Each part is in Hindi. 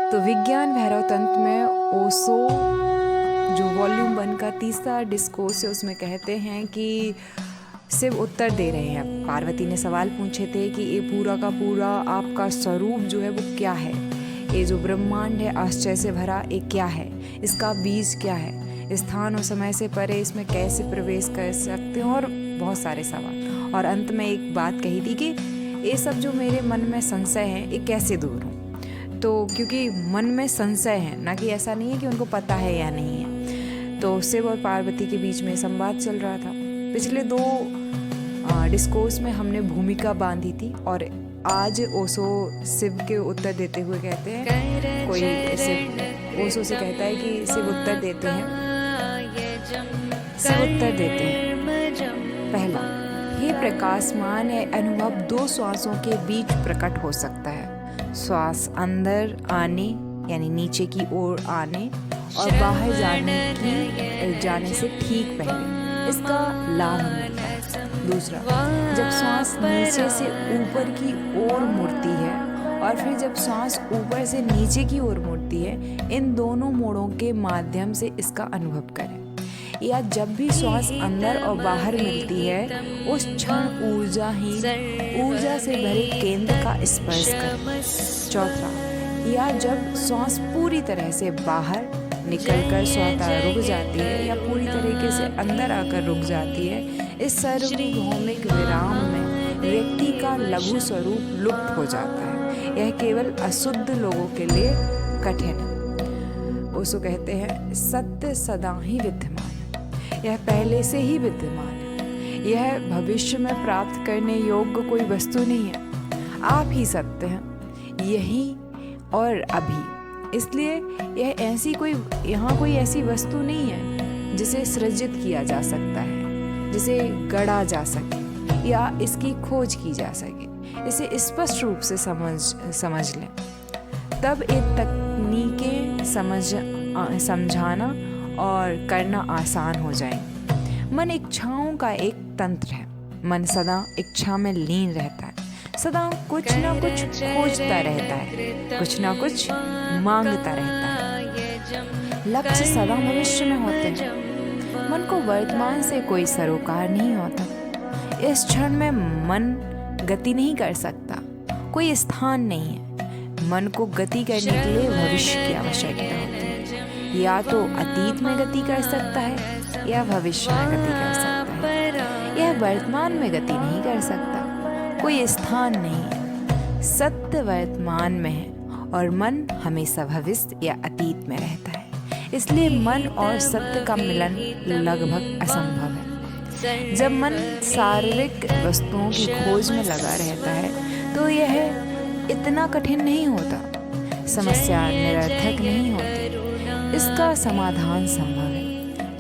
तो विज्ञान भैरव तंत्र में ओशो जो वॉल्यूम 1 का तीसरा डिस्कोर्स है उसमें कहते हैं कि शिव उत्तर दे रहे हैं। पार्वती ने सवाल पूछे थे कि ये पूरा का पूरा आपका स्वरूप जो है वो क्या है, ये जो ब्रह्मांड है आश्चर्य से भरा ये क्या है, इसका बीज क्या है, स्थान और समय से परे इसमें कैसे प्रवेश कर सकते हो, और बहुत सारे सवाल। और अंत में एक बात कही थी कि ये सब जो मेरे मन में संशय है ये कैसे दूर हो। तो क्योंकि मन में संशय है, ना कि ऐसा नहीं है कि उनको पता है या नहीं है। तो शिव और पार्वती के बीच में संवाद चल रहा था। पिछले 2 डिस्कोर्स में हमने भूमिका बांधी थी, और आज ओशो शिव के उत्तर देते हुए कहते हैं, कोई शिव ओशो से कहता है कि शिव उत्तर देते हैं। शिव उत्तर देते हैं, पहला, हे प्रकाशमान, यह अनुभव 2 श्वासों के बीच प्रकट हो सकता है। श्वास अंदर आने यानी नीचे की ओर आने और बाहर जाने से ठीक पहले इसका लाभ मिलता है। दूसरा, जब श्वास नीचे से ऊपर की ओर मुड़ती है और फिर जब श्वास ऊपर से नीचे की ओर मुड़ती है, इन दोनों मोड़ों के माध्यम से इसका अनुभव करें। या जब भी श्वास अंदर और बाहर मिलती है, उस क्षण ऊर्जा से भरे केंद्र का स्पर्श करें। चौथा, या जब श्वास पूरी तरह से बाहर निकलकर स्वतः रुक जाती है या पूरी तरीके से अंदर आकर रुक जाती है, इस सार्वभौमिक विराम में व्यक्ति का लघु स्वरूप लुप्त हो जाता है। यह केवल अशुद्ध लोगों के लिए कठिन है। ओशो कहते हैं, सत्य सदा ही विद्यमान है, यह पहले से ही विद्यमान है, यह भविष्य में प्राप्त करने योग्य कोई वस्तु नहीं है। आप ही सत्य हैं, यही और अभी। इसलिए यहाँ कोई ऐसी वस्तु नहीं है जिसे सृजित किया जा सकता है, जिसे गढ़ा जा सके या इसकी खोज की जा सके। इसे स्पष्ट रूप से समझ लें, तब ये तकनीकें समझाना और करना आसान हो जाएंगे। मन इच्छाओं का एक तंत्र है। मन सदा इच्छा में लीन रहता है, सदा कुछ ना कुछ खोजता रहता है, कुछ ना कुछ मांगता रहता है। लक्ष्य सदा भविष्य में होते हैं। मन को वर्तमान से कोई सरोकार नहीं होता। इस क्षण में मन गति नहीं कर सकता, कोई स्थान नहीं है। मन को गति करने के लिए भविष्य की आवश्यकता होती है। या तो अतीत में गति कर सकता है या भविष्य में गति कर सकता है। यह वर्तमान में गति नहीं कर सकता, कोई स्थान नहीं है। सत्य वर्तमान में है और मन हमेशा भविष्य या अतीत में रहता है। इसलिए मन और सत्य का मिलन लगभग असंभव है। जब मन शारीरिक वस्तुओं की खोज में लगा रहता है तो यह इतना कठिन नहीं होता, समस्या निरर्थक नहीं होती, इसका समाधान संभव है।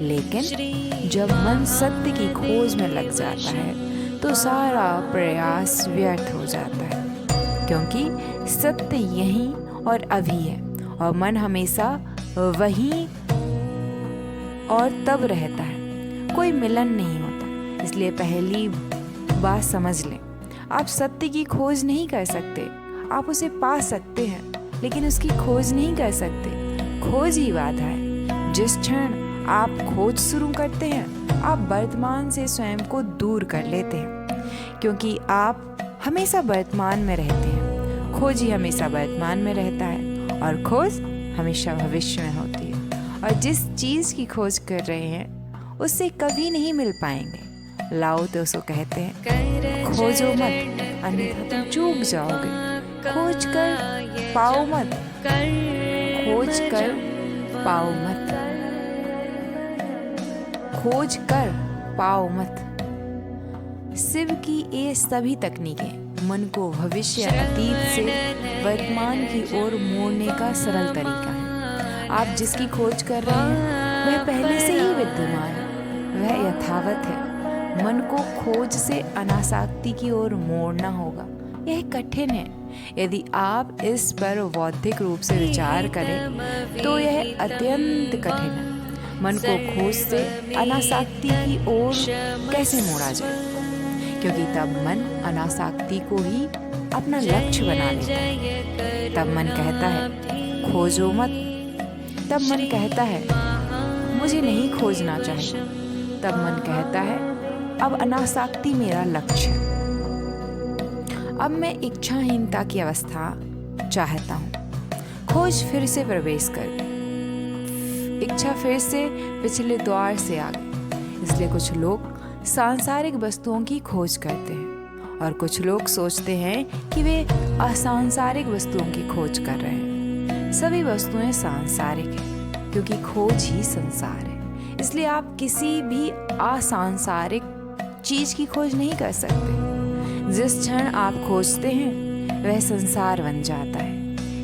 लेकिन जब मन सत्य की खोज में लग जाता है तो सारा प्रयास व्यर्थ हो जाता है, क्योंकि सत्य यहीं और अभी है और मन हमेशा वहीं और तब रहता है, कोई मिलन नहीं होता। इसलिए पहली बात समझ लें, आप सत्य की खोज नहीं कर सकते, आप उसे पा सकते हैं लेकिन उसकी खोज नहीं कर सकते। खोज ही बाधा है। जिस क्षण आप खोज शुरू करते हैं, आप वर्तमान से स्वयं को दूर कर लेते हैं, क्योंकि आप हमेशा वर्तमान में रहते हैं। खोज ही हमेशा वर्तमान में रहता है और खोज हमेशा भविष्य में होती है। और जिस चीज़ की खोज कर रहे हैं उससे कभी नहीं मिल पाएंगे। लाओ त्से कहते हैं, खोजो मत अन्यथा तुम चूक जाओगे। खोज कर पाओ मत, खोज कर पाओ मत, खोज कर पाओ मत। शिव की ये सभी तकनीकें मन को भविष्य अतीत से वर्तमान की ओर मोड़ने का सरल तरीका है। आप जिसकी खोज कर रहे हैं वह पहले से ही विद्यमान है, वह यथावत है। मन को खोज से अनासक्ति की ओर मोड़ना होगा, यह कठिन है। यदि आप इस पर बौद्धिक रूप से विचार करें तो यह अत्यंत कठिन है। मन को खोज से अनासक्ति की ओर कैसे मोड़ा जाए, क्योंकि तब मन अनासक्ति को ही अपना लक्ष्य बना लेता है। तब मन कहता है खोजो मत। तब मन कहता है मुझे नहीं खोजना चाहिए। तब मन कहता है अब अनासक्ति मेरा लक्ष्य है। अब मैं इच्छाहीनता की अवस्था चाहता हूँ। खोज फिर से प्रवेश कर गई। इच्छा फिर से पिछले द्वार से आ गई। इसलिए कुछ लोग सांसारिक वस्तुओं की खोज करते हैं और कुछ लोग सोचते हैं कि वे असांसारिक वस्तुओं की खोज कर रहे हैं। सभी वस्तुएं सांसारिक हैं क्योंकि खोज ही संसार है। इसलिए आप किसी भी असांसारिक चीज की खोज नहीं कर सकते। जिस क्षण आप खोजते हैं वह संसार बन जाता है।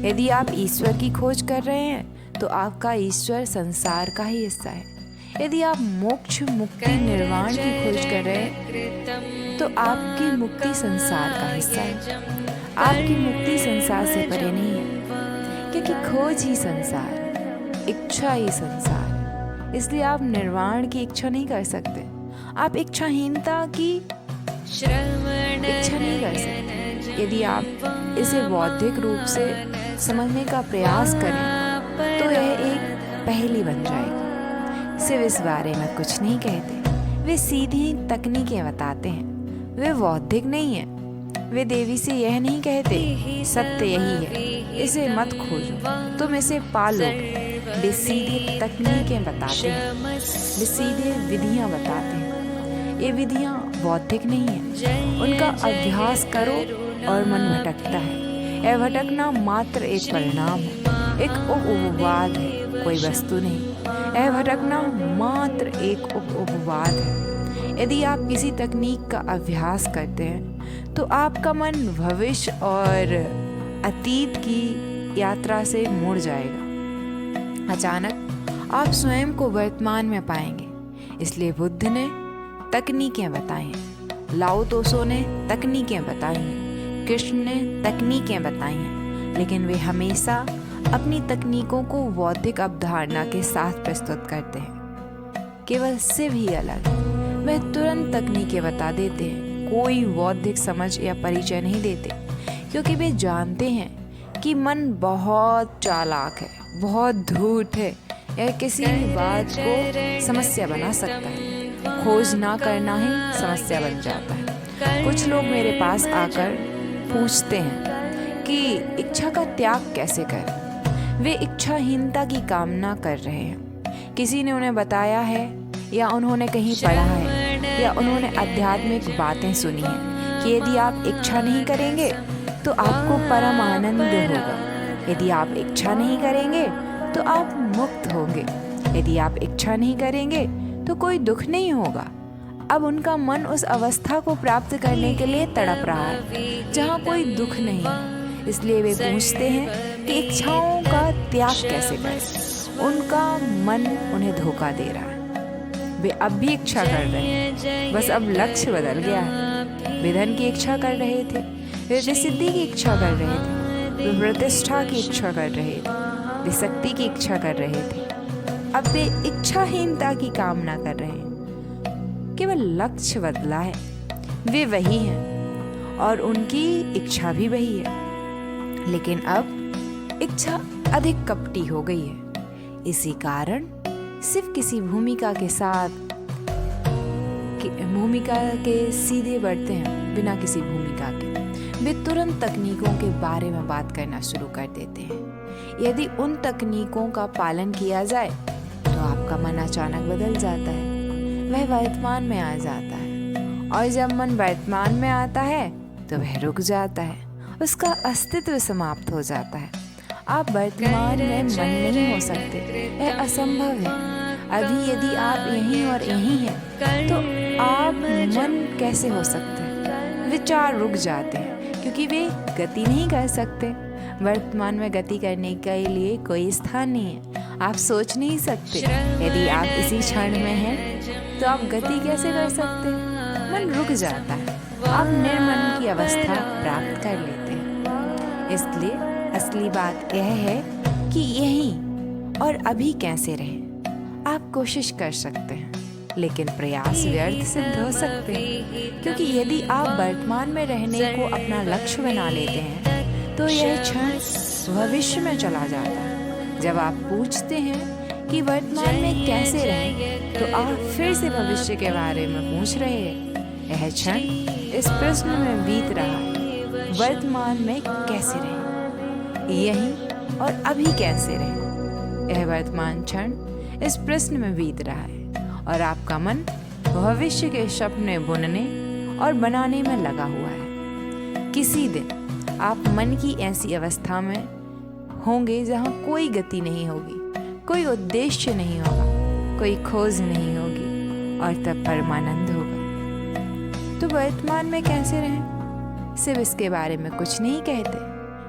यदि आप ईश्वर की खोज कर रहे हैं तो आपका ईश्वर संसार का ही हिस्सा है। यदि आप मोक्ष मुक्ति निर्वाण की खोज कर रहे हैं तो आपकी मुक्ति संसार का हिस्सा है। आपकी मुक्ति संसार से परे नहीं है क्योंकि खोज ही संसार है, इच्छा ही संसार है। इसलिए आप निर्वाण की इच्छा नहीं कर सकते। आप इच्छाहीनता की इच्छा नहीं कर सकते। यदि आप इसे बौद्धिक रूप से समझने का प्रयास करें तो यह एक पहेली बन जाएगी। सिर्फ इस बारे में कुछ नहीं कहते। वे सीधी तकनीकें बताते हैं। वे बौद्धिक नहीं है। वे देवी से यह नहीं कहते सत्य यही है, इसे मत खोजो, तुम इसे पालोगे। वे सीधे तकनीकें बताते हैं। वे सीधे विधियां बताते हैं। ये विधियां बौद्धिक नहीं है। उनका अभ्यास करो और मन भटकता है। यह भटकना मात्र एक परिणाम है, एक उपवाद है, कोई वस्तु नहीं। यह भटकना मात्र एक उपवाद है। यदि आप किसी तकनीक का अभ्यास करते हैं तो आपका मन भविष्य और अतीत की यात्रा से मुड़ जाएगा। अचानक आप स्वयं को वर्तमान में पाएंगे। इसलिए बुद्ध ने तकनीकें बताई हैं, लाओ त्सो ने तकनीकें बताई हैं, कृष्ण ने तकनीकें बताई हैं, लेकिन वे हमेशा अपनी तकनीकों को बौद्धिक अवधारणा के साथ प्रस्तुत करते हैं। केवल सिर्फ ही अलग है। वह तुरंत तकनीकें बता देते हैं, कोई बौद्धिक समझ या परिचय नहीं देते, क्योंकि वे जानते हैं कि मन बहुत चालाक है, बहुत धूर्त है। यह किसी भी बात को समस्या बना सकता है। खोज ना करना ही समस्या बन जाता है। कुछ लोग मेरे पास आकर पूछते हैं कि इच्छा का त्याग कैसे करें। वे इच्छाहीनता की कामना कर रहे हैं। किसी ने उन्हें बताया है या उन्होंने कहीं पढ़ा है या उन्होंने आध्यात्मिक बातें सुनी हैं कि यदि आप इच्छा नहीं करेंगे तो आपको परम आनंद होगा। यदि आप इच्छा नहीं करेंगे तो आप मुक्त होंगे। यदि आप इच्छा नहीं करेंगे तो कोई दुख नहीं होगा। अब उनका मन उस अवस्था को प्राप्त करने के लिए तड़प रहा है जहाँ कोई दुख नहीं है। इसलिए वे पूछते हैं कि इच्छाओं का त्याग कैसे करें। उनका मन उन्हें धोखा दे रहा है। वे अब भी इच्छा कर रहे हैं, बस अब लक्ष्य बदल गया है। वे धन की इच्छा कर रहे थे, वे सिद्धि की इच्छा कर रहे थे, वे प्रतिष्ठा की इच्छा कर रहे थे, वे शक्ति की इच्छा कर रहे थे। अब वे इच्छाहीनता की कामना कर रहे हैं। केवल लक्ष्य बदला है। वे वही हैं और उनकी इच्छा भी वही है, लेकिन अब इच्छा अधिक कपटी हो गई है। इसी कारण सिर्फ किसी भूमिका के सीधे बढ़ते हैं बिना किसी भूमिका के। वे तुरंत तकनीकों के बारे में बात करना शुरू कर देते हैं। यदि उन तकनीकों का पालन किया जाए तो आपका मन अचानक बदल जाता है। वह वर्तमान में आ जाता है, और जब मन वर्तमान में आता है तो वह रुक जाता है, उसका अस्तित्व समाप्त हो जाता है। आप वर्तमान में मन नहीं हो सकते, यह असंभव है। अभी यदि आप यहीं और यहीं हैं तो आप मन कैसे हो सकते हैं? विचार रुक जाते हैं क्योंकि वे गति नहीं कर सकते। वर्तमान में गति करने के लिए कोई स्थान नहीं है। आप सोच नहीं सकते। यदि आप इसी क्षण में हैं तो आप गति कैसे कर सकते हैं? मन रुक जाता है। आप निर्मन की अवस्था प्राप्त कर लेते हैं। इसलिए असली बात यह है कि यहीं और अभी कैसे रहें। आप कोशिश कर सकते हैं, लेकिन प्रयास व्यर्थ सिद्ध हो सकते हैं, क्योंकि यदि आप वर्तमान में रहने को अपना लक्ष्य बना लेते हैं तो यह क्षण भविष्य में चला जाता है। जब आप पूछते हैं कि वर्तमान में कैसे रहें, तो आप फिर से भविष्य के बारे में पूछ रहे हैं। यह क्षण इस प्रश्न में बीत रहा है, वर्तमान में कैसे रहें, यहीं और अभी कैसे रहें। यह वर्तमान क्षण इस प्रश्न में बीत रहा है और आपका मन भविष्य के सपने बुनने और बनाने में लगा हुआ है। किसी दिन आप मन की ऐसी अवस्था में होंगे जहाँ कोई गति नहीं होगी, कोई उद्देश्य नहीं होगा, कोई खोज नहीं होगी और तब परमानंद होगा। तो वर्तमान में कैसे रहें? सिर्फ इसके बारे में कुछ नहीं कहते,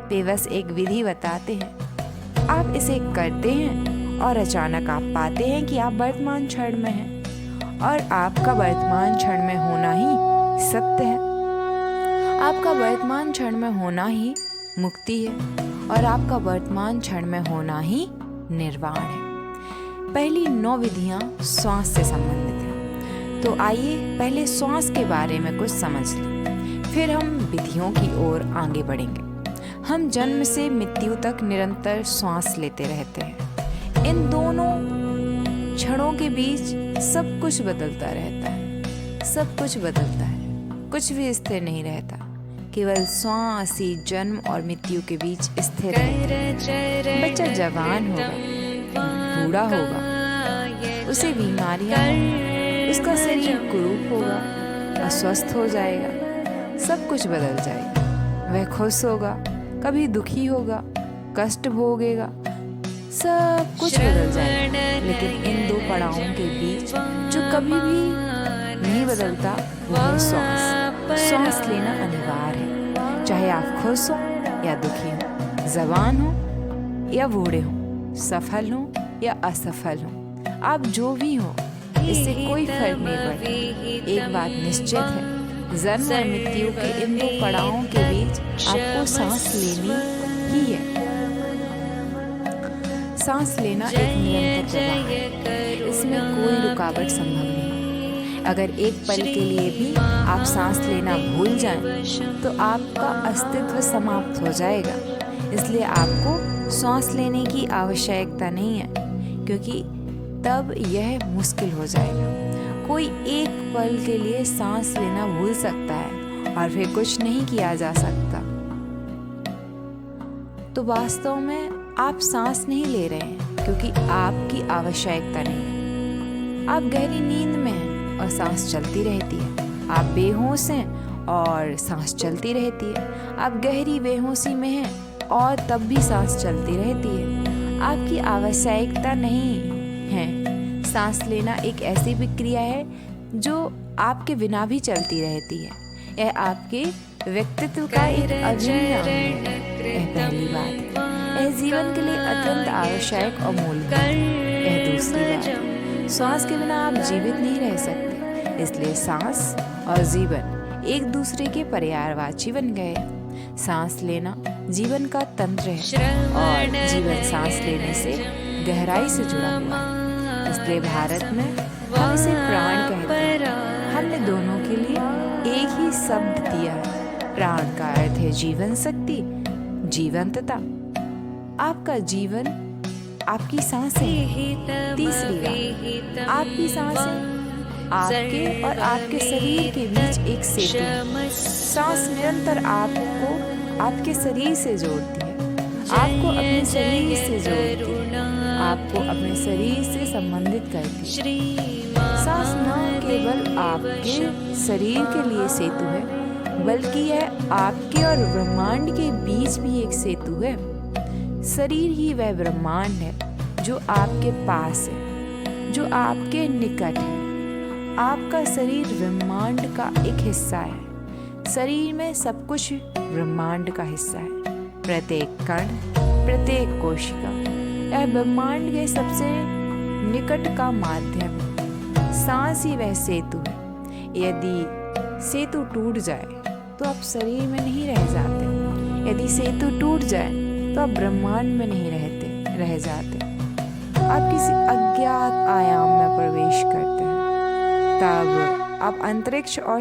वे बस एक विधि बताते हैं। आप इसे करते हैं और अचानक आप पाते हैं कि आप वर्तमान क्षण में हैं और आपका वर्तमान क्षण में होना ही सत्य है। आपका वर्तमान क्षण में होना ही मुक्ति है और आपका वर्तमान क्षण में होना ही निर्वाण है। पहली 9 विधियां श्वास से संबंधित हैं। तो आइए पहले श्वास के बारे में कुछ समझ लें, फिर हम विधियों की ओर आगे बढ़ेंगे। हम जन्म से मृत्यु तक निरंतर श्वास लेते रहते हैं। इन दोनों क्षणों के बीच सब कुछ बदलता रहता है, सब कुछ बदलता है, कुछ भी स्थिर नहीं रहता। केवल श्वास ही जन्म और मृत्यु के बीच स्थिर है। बच्चा जवान होगा, बूढ़ा होगा, उसे बीमारियां होंगी, उसका शरीर कुरूप होगा, अस्वस्थ हो जाएगा, सब कुछ बदल जाएगा। वह खुश होगा, कभी दुखी होगा, कष्ट भोगेगा, सब कुछ बदल जाएगा। लेकिन इन 2 पड़ावों के बीच जो कभी भी नहीं बदलता वो है श्वास। श्वास लेना अनिवार्य है, चाहे आप खुश हो या दुखी हो, जवान हो या बूढ़े हो, सफल हो या असफल हो, आप जो भी हो, इससे कोई फर्क नहीं पड़ता। एक बात निश्चित है, जन्म और मृत्यु के इन 2 पड़ावों के बीच आपको सांस लेनी ही है। सांस लेना एक निरंतर प्रवाह है, इसमें कोई रुकावट संभव नहीं। अगर एक पल के लिए भी आप सांस लेना भूल जाएं, तो आपका अस्तित्व समाप्त हो जाएगा। इसलिए आपको सांस लेने की आवश्यकता नहीं है, क्योंकि तब यह मुश्किल हो जाएगा। कोई एक पल के लिए सांस लेना भूल सकता है और फिर कुछ नहीं किया जा सकता। तो वास्तव में आप सांस नहीं ले रहे हैं, क्योंकि आपकी आवश्यकता नहीं है। आप गहरी नींद में हैं और सांस चलती रहती है। आप बेहोश हैं और सांस चलती रहती है। आप गहरी बेहोशी में हैं और तब भी सांस चलती रहती है। आपकी आवश्यकता नहीं है। सांस लेना एक ऐसी प्रक्रिया है जो आपके बिना भी चलती रहती है। यह आपके व्यक्तित्व का एक अभिन्न अंग है। यह पहली बात है। यह जीवन के लिए अत्यंत आवश्यक और मूलभूत है। यह दूसरी बात है। श्वास के बिना आप जीवित नहीं रह सकते, इसलिए सांस और जीवन एक दूसरे के पर्यायवाची बन गए। सांस लेना जीवन का तंत्र है और जीवन सांस लेने से गहराई से जुड़ा हुआ है। इसलिए भारत में हम इसे प्राण कहते हैं। हमने दोनों के लिए एक ही शब्द दिया है। प्राण का अर्थ है जीवन शक्ति, जीवंतता। आपका जीवन आपकी सांसें। तीसरी बात, आपकी सांसें आपके और आपके शरीर के बीच एक सेतु है। सांस निरंतर आपको आपके शरीर से जोड़ती है, आपको अपने शरीर से जोड़ती है, आपको अपने शरीर से संबंधित करती है। सांस न केवल आपके शरीर के लिए सेतु है, बल्कि यह आपके और ब्रह्मांड के बीच भी एक सेतु है। शरीर ही वह ब्रह्मांड है जो आपके पास है, जो आपके निकट है। आपका शरीर ब्रह्मांड का एक हिस्सा है। शरीर में सब कुछ ब्रह्मांड का हिस्सा है। प्रत्येक कण, प्रत्येक कोशिका यह ब्रह्मांड के सबसे निकट का माध्यम है। सांस ही वह सेतु है। यदि सेतु टूट जाए तो आप शरीर में नहीं रह जाते। यदि सेतु टूट जाए तो आप ब्रह्मांड में नहीं रह जाते। आप किसी अज्ञात आयाम में प्रवेश करते हैं। तब आप अंतरिक्ष और